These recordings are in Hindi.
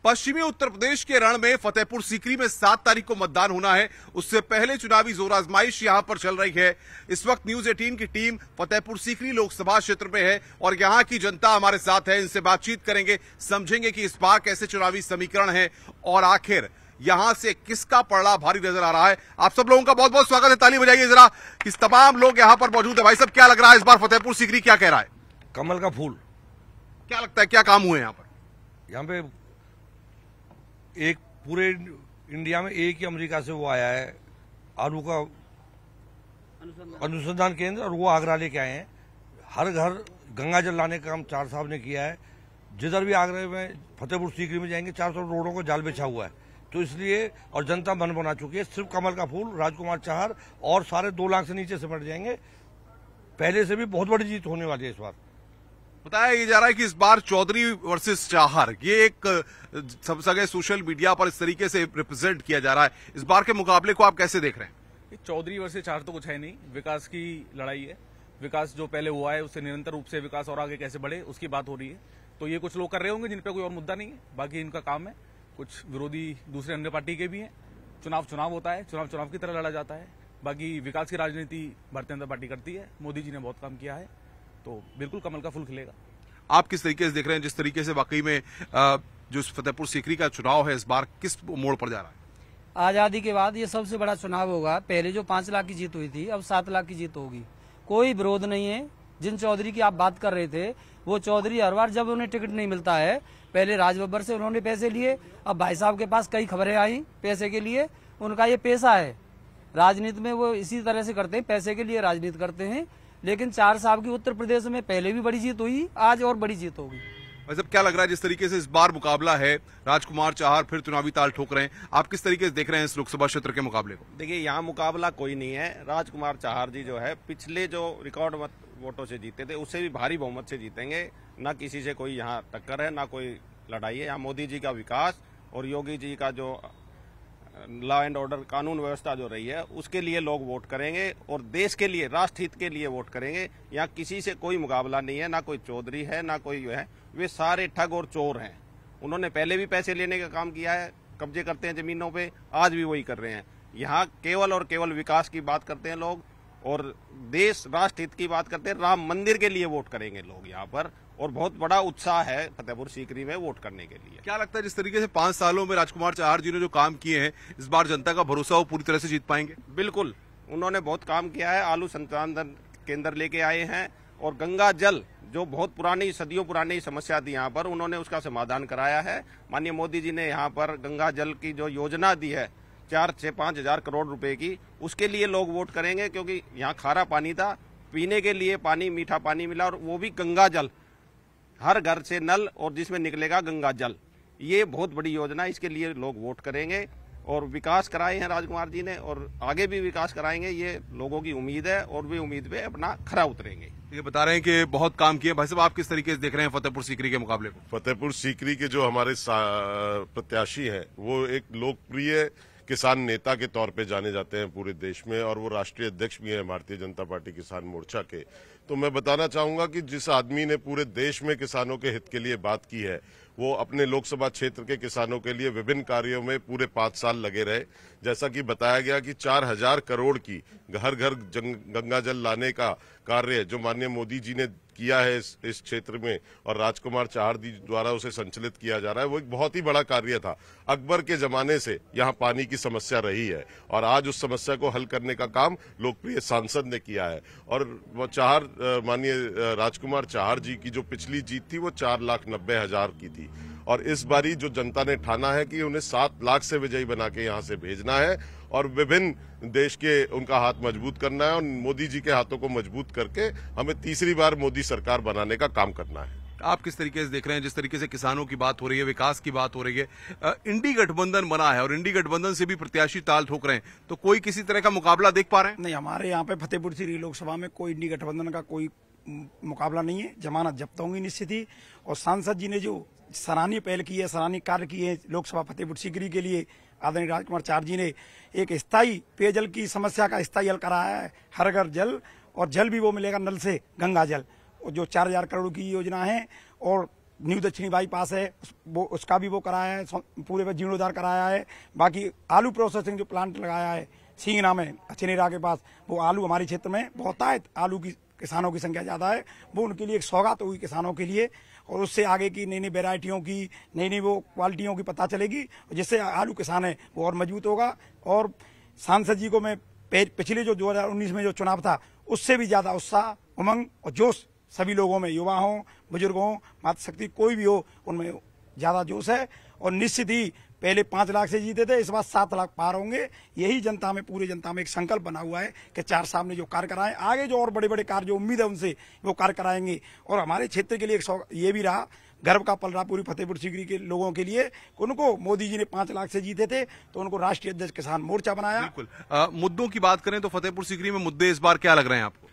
पश्चिमी उत्तर प्रदेश के रण में फतेहपुर सीकरी में 7 तारीख को मतदान होना है। उससे पहले चुनावी जोर आजमाइश यहां पर चल रही है। इस वक्त न्यूज 18 की टीम फतेहपुर सीकरी लोकसभा क्षेत्र में है और यहां की जनता हमारे साथ है। इनसे बातचीत करेंगे, समझेंगे कि इस बार कैसे चुनावी समीकरण है और आखिर यहां से किसका पलड़ा भारी नजर आ रहा है। आप सब लोगों का बहुत बहुत स्वागत है। ताली बजाइए जरा। इस तमाम लोग यहां पर मौजूद है। भाई साहब, क्या लग रहा है इस बार फतेहपुर सीकरी क्या कह रहा है? कमल का फूल। क्या लगता है क्या काम हुए यहाँ पर? यहाँ पे एक पूरे इंडिया में एक ही अमेरिका से वो आया है आलू का अनुसंधान केंद्र, और वो आगरा लेके आए हैं। हर घर गंगा जल लाने का काम चार साहब ने किया है। जिधर भी आगरा में फतेहपुर सीकरी में जाएंगे 400 रोडों को जाल बिछा हुआ है। तो इसलिए और जनता मन बना चुकी है। सिर्फ कमल का फूल, राजकुमार चाहर और सारे 2 लाख से नीचे सिमट जाएंगे। पहले से भी बहुत बड़ी जीत होने वाली है इस बार। बताया ये जा रहा है कि इस बार चौधरी वर्सेस चाहर, ये एक सब जगह सोशल मीडिया पर इस तरीके से रिप्रेजेंट किया जा रहा है। इस बार के मुकाबले को आप कैसे देख रहे हैं? चौधरी वर्सेस चाहर तो कुछ है नहीं, विकास की लड़ाई है। विकास जो पहले हुआ है उससे निरंतर रूप से विकास और आगे कैसे बढ़े उसकी बात हो रही है। तो ये कुछ लोग कर रहे होंगे जिन पे कोई और मुद्दा नहीं है, बाकी इनका काम है। कुछ विरोधी दूसरे अन्य पार्टी के भी हैं। चुनाव होता है, चुनाव की तरह लड़ा जाता है। बाकी विकास की राजनीति भारतीय जनता पार्टी करती है। मोदी जी ने बहुत काम किया है, तो बिल्कुल कमल का फूल खिलेगा। आप किस तरीके से देख रहे हैं, जिस तरीके से वाकई में जो फतेहपुर सीकरी का चुनाव है इस बार किस मोड़ पर जा रहा है? आजादी के बाद ये सबसे बड़ा चुनाव होगा। पहले जो 5 लाख की जीत हुई थी, अब 7 लाख की जीत होगी। कोई विरोध नहीं है। जिन चौधरी की आप बात कर रहे थे, वो चौधरी हर बार जब उन्हें टिकट नहीं मिलता है, पहले राजबब्बर से उन्होंने पैसे लिए, अब भाई साहब के पास कई खबरें आई पैसे के लिए। उनका ये पेशा है राजनीति में, वो इसी तरह से करते हैं, पैसे के लिए राजनीति करते हैं। लेकिन 4 साहब की उत्तर प्रदेश में पहले भी बड़ी जीत हुई, आज और बड़ी जीत होगी। वैसे क्या लग रहा है जिस तरीके से इस बार मुकाबला है, राजकुमार चाहर फिर चुनावी ताल ठोक रहे हैं, आप किस तरीके से देख रहे हैं इस लोकसभा क्षेत्र के मुकाबले को? देखिए, यहाँ मुकाबला कोई नहीं है। राजकुमार चाहर जी जो है पिछले जो रिकॉर्ड वोटों से जीते थे उससे भी भारी बहुमत से जीतेंगे। ना किसी से कोई यहाँ टक्कर है, ना कोई लड़ाई है। यहाँ मोदी जी का विकास और योगी जी का जो लॉ एंड ऑर्डर कानून व्यवस्था जो रही है उसके लिए लोग वोट करेंगे और देश के लिए, राष्ट्र हित के लिए वोट करेंगे। यहाँ किसी से कोई मुकाबला नहीं है, ना कोई चौधरी है ना कोई है। वे सारे ठग और चोर हैं। उन्होंने पहले भी पैसे लेने का काम किया है, कब्जे करते हैं जमीनों पे, आज भी वही कर रहे हैं। यहाँ केवल और केवल विकास की बात करते हैं लोग और देश राष्ट्र हित की बात करते हैं। राम मंदिर के लिए वोट करेंगे लोग यहाँ पर, और बहुत बड़ा उत्साह है फतेहपुर सीकरी में वोट करने के लिए। क्या लगता है जिस तरीके से 5 सालों में राजकुमार चाहर जी ने जो काम किए हैं, इस बार जनता का भरोसा वो पूरी तरह से जीत पाएंगे? बिल्कुल, उन्होंने बहुत काम किया है। आलू संसाधन केंद्र लेके आए हैं और गंगा जल जो बहुत पुरानी, सदियों पुरानी समस्या थी यहाँ पर, उन्होंने उसका समाधान कराया है। माननीय मोदी जी ने यहाँ पर गंगा जल की जो योजना दी है 4 से 5 हजार करोड़ रुपए की, उसके लिए लोग वोट करेंगे। क्योंकि यहाँ खारा पानी था, पीने के लिए पानी, मीठा पानी मिला, और वो भी गंगा जल, हर घर से नल और जिसमें निकलेगा गंगा जल। ये बहुत बड़ी योजना है, इसके लिए लोग वोट करेंगे। और विकास कराए हैं राजकुमार जी ने और आगे भी विकास कराएंगे, ये लोगों की उम्मीद है और वे उम्मीद पे अपना खरा उतरेंगे। ये बता रहे हैं कि बहुत काम किए। भाई साहब, आप किस तरीके से देख रहे हैं फतेहपुर सीकरी के मुकाबले को? फतेहपुर सीकरी के जो हमारे प्रत्याशी हैं वो एक लोकप्रिय किसान नेता के तौर पे जाने जाते हैं पूरे देश में, और वो राष्ट्रीय अध्यक्ष भी हैं भारतीय जनता पार्टी किसान मोर्चा के। तो मैं बताना चाहूंगा कि जिस आदमी ने पूरे देश में किसानों के हित के लिए बात की है, वो अपने लोकसभा क्षेत्र के किसानों के लिए विभिन्न कार्यों में पूरे 5 साल लगे रहे। जैसा कि बताया गया कि 4000 करोड़ की घर घर गंगा जल लाने का कार्य जो माननीय मोदी जी ने किया है इस क्षेत्र में, और राजकुमार चाहर जी द्वारा उसे संचालित किया जा रहा है, वो एक बहुत ही बड़ा कार्य था। अकबर के जमाने से यहाँ पानी की समस्या रही है और आज उस समस्या को हल करने का काम लोकप्रिय सांसद ने किया है। और वो माननीय राजकुमार चाहर जी की जो पिछली जीत थी वो 4,90,000 की थी, और इस बारी जो जनता ने ठाना है कि उन्हें 7 लाख से विजयी बना के यहाँ से भेजना है और विभिन्न देश के उनका हाथ मजबूत करना है, और मोदी जी के हाथों को मजबूत करके हमें तीसरी बार मोदी सरकार बनाने का काम करना है। आप किस तरीके से देख रहे हैं जिस तरीके से किसानों की बात हो रही है, विकास की बात हो रही है, इंडी गठबंधन बना है और इंडी गठबंधन से भी प्रत्याशी ताल ठोक रहे हैं, तो कोई किसी तरह का मुकाबला देख पा रहे हैं? नहीं, हमारे यहाँ पे फतेहपुर सीकरी लोकसभा में कोई इंडी गठबंधन का कोई मुकाबला नहीं है। जमानत जब्त होंगी निश्चित ही, और सांसद जी ने जो सराहनीय पहल की है, सराहनीय कार्य किए हैं लोकसभा फतेहपुर सीकरी के लिए, आदरणीय राजकुमार चाहर जी ने एक स्थायी पेयजल की समस्या का स्थायी हल कराया है। हर घर जल, और जल भी वो मिलेगा नल से, गंगा जल, जो 4000 करोड़ की योजना है। और न्यू दक्षिणी बाईपास है वो उसका भी वो कराया है, पूरे में जीर्णोद्धार कराया है। बाकी आलू प्रोसेसिंग जो प्लांट लगाया है सींगना में अचनेरा के पास, वो आलू हमारे क्षेत्र में बहुतायत आलू की किसानों की संख्या ज़्यादा है, वो उनके लिए एक सौगात होगी किसानों के लिए। और उससे आगे की नई नई वेराइटियों की नई नई वो क्वालिटियों की पता चलेगी, जिससे आलू किसान है वो और मजबूत होगा। और सांसद जी को मैं पिछले जो 2019 में जो चुनाव था उससे भी ज़्यादा उत्साह, उमंग और जोश सभी लोगों में, युवा हों, बुजुर्ग हों, मातृशक्ति कोई भी हो, उनमें ज़्यादा जोश है। और निश्चित ही पहले 5 लाख से जीते थे, इस बार 7 लाख पार होंगे। यही जनता में, पूरी जनता में एक संकल्प बना हुआ है कि 4 साहब ने जो कार्य कराए, आगे जो और बड़े बड़े कार्य जो उम्मीद है उनसे वो कार्य कराएंगे। और हमारे क्षेत्र के लिए एक ये भी रहा, गर्व का पल रहा पूरी फतेहपुर सीकरी के लोगों के लिए। उनको मोदी जी ने 5 लाख से जीते थे तो उनको राष्ट्रीय अध्यक्ष किसान मोर्चा बनाया। बिल्कुल। मुद्दों की बात करें तो फतेहपुर सीकरी में मुद्दे इस बार क्या लग रहे हैं आपको?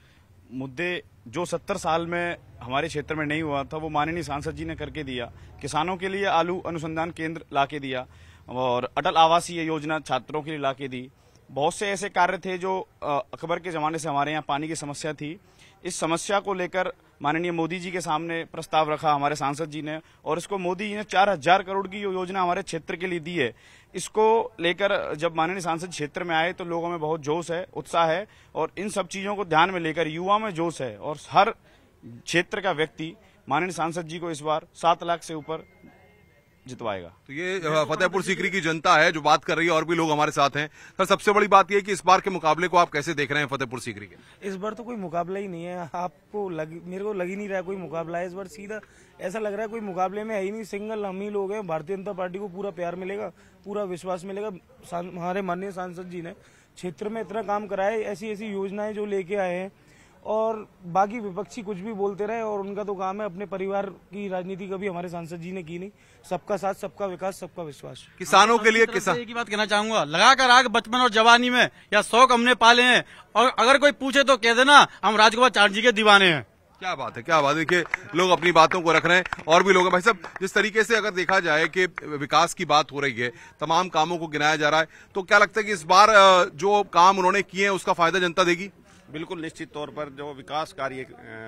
मुद्दे जो 70 साल में हमारे क्षेत्र में नहीं हुआ था वो माननीय सांसद जी ने करके दिया। किसानों के लिए आलू अनुसंधान केंद्र लाके दिया और अटल आवासीय योजना छात्रों के लिए लाके दी। बहुत से ऐसे कार्य थे जो अकबर के जमाने से हमारे यहाँ पानी की समस्या थी। इस समस्या को लेकर माननीय मोदी जी के सामने प्रस्ताव रखा हमारे सांसद जी ने, और इसको मोदी जी ने 4000 करोड़ की योजना हमारे क्षेत्र के लिए दी है। इसको लेकर जब माननीय सांसद क्षेत्र में आए तो लोगों में बहुत जोश है, उत्साह है, और इन सब चीजों को ध्यान में लेकर युवा में जोश है। और हर क्षेत्र का व्यक्ति माननीय सांसद जी को इस बार 7 लाख से ऊपर जितवाएगा। तो ये फतेहपुर सीकरी की जनता है जो बात कर रही है, और भी लोग हमारे साथ हैं। सर, सबसे बड़ी बात ये है कि इस बार के मुकाबले को आप कैसे देख रहे हैं फतेहपुर सीकरी के? इस बार तो कोई मुकाबला ही नहीं है। आपको मेरे को लग ही नहीं रहा है कोई मुकाबला है इस बार। सीधा ऐसा लग रहा है कोई मुकाबले में है ही नहीं, सिंगल हम ही लोग हैं। भारतीय जनता पार्टी को पूरा प्यार मिलेगा, पूरा विश्वास मिलेगा। हमारे माननीय सांसद जी ने क्षेत्र में इतना काम कराया, ऐसी ऐसी योजनाएं जो लेके आए हैं, और बाकी विपक्षी कुछ भी बोलते रहे, और उनका तो काम है। अपने परिवार की राजनीति कभी हमारे सांसद जी ने की नहीं। सबका साथ, सबका विकास, सबका विश्वास। किसानों के लिए किसान एक ही बात कहना चाहूंगा, लगाकर आग बचपन और जवानी में या शौक हमने पाले हैं, और अगर कोई पूछे तो कह देना हम राजकुमार चाहर जी के दीवाने हैं। क्या बात है, क्या बात है। देखिए, लोग अपनी बातों को रख रहे हैं, और भी लोग हैं। भाई साहब, जिस तरीके से अगर देखा जाए कि विकास की बात हो रही है, तमाम कामों को गिनाया जा रहा है, तो क्या लगता है कि इस बार जो काम उन्होंने किए हैं उसका फायदा जनता देगी? बिल्कुल, निश्चित तौर पर जो विकास कार्य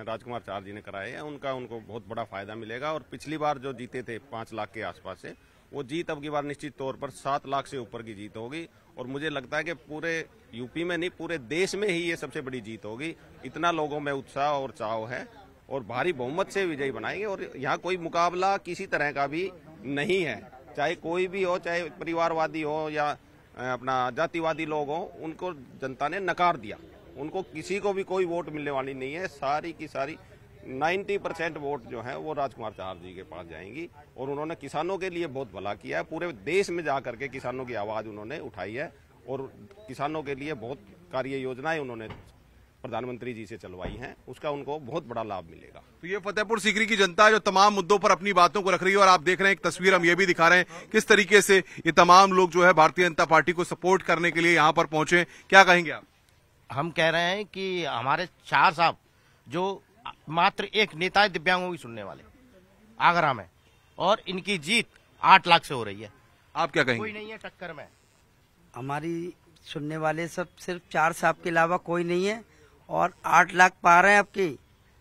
राजकुमार चाहर जी ने कराए हैं उनको बहुत बड़ा फायदा मिलेगा। और पिछली बार जो जीते थे 5 लाख के आसपास से, वो जीत अब की बार निश्चित तौर पर 7 लाख से ऊपर की जीत होगी। और मुझे लगता है कि पूरे यूपी में नहीं, पूरे देश में ही ये सबसे बड़ी जीत होगी। इतना लोगों में उत्साह और चाव है, और भारी बहुमत से विजयी बनाएंगे। और यहाँ कोई मुकाबला किसी तरह का भी नहीं है, चाहे कोई भी हो, चाहे परिवारवादी हो या अपना जातिवादी लोग हो, उनको जनता ने नकार दिया। उनको किसी को भी कोई वोट मिलने वाली नहीं है। सारी की सारी 90% वोट जो है वो राजकुमार चाहर जी के पास जाएंगी। और उन्होंने किसानों के लिए बहुत भला किया है, पूरे देश में जाकर के किसानों की आवाज उन्होंने उठाई है, और किसानों के लिए बहुत कार्य योजनाएं उन्होंने प्रधानमंत्री जी से चलवाई हैं, उसका उनको बहुत बड़ा लाभ मिलेगा। तो ये फतेहपुर सीकरी की जनता है जो तमाम मुद्दों पर अपनी बातों को रख रही है। और आप देख रहे हैं, एक तस्वीर हम ये भी दिखा रहे हैं किस तरीके से ये तमाम लोग जो है भारतीय जनता पार्टी को सपोर्ट करने के लिए यहाँ पर पहुंचे। क्या कहेंगे आप? हम कह रहे हैं कि हमारे चार साहब जो मात्र एक नेता है दिव्यांगों की सुनने वाले आगरा में, और इनकी जीत 8 लाख से हो रही है। आप क्या कहेंगे? कोई नहीं है टक्कर में। हमारी सुनने वाले सब सिर्फ 4 साहब के अलावा कोई नहीं है, और 8 लाख पा रहे हैं आपके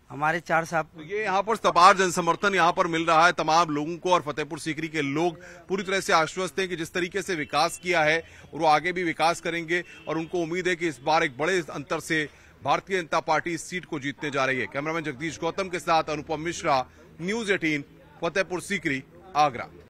हमारे 4 साहब। तो ये यहाँ पर सपार जनसमर्थन यहाँ पर मिल रहा है तमाम लोगों को, और फतेहपुर सीकरी के लोग पूरी तरह से आश्वस्त हैं कि जिस तरीके से विकास किया है और वो आगे भी विकास करेंगे। और उनको उम्मीद है कि इस बार एक बड़े अंतर से भारतीय जनता पार्टी इस सीट को जीतने जा रही है। कैमरामैन जगदीश गौतम के साथ अनुपम मिश्रा, न्यूज 18, फतेहपुर सीकरी, आगरा।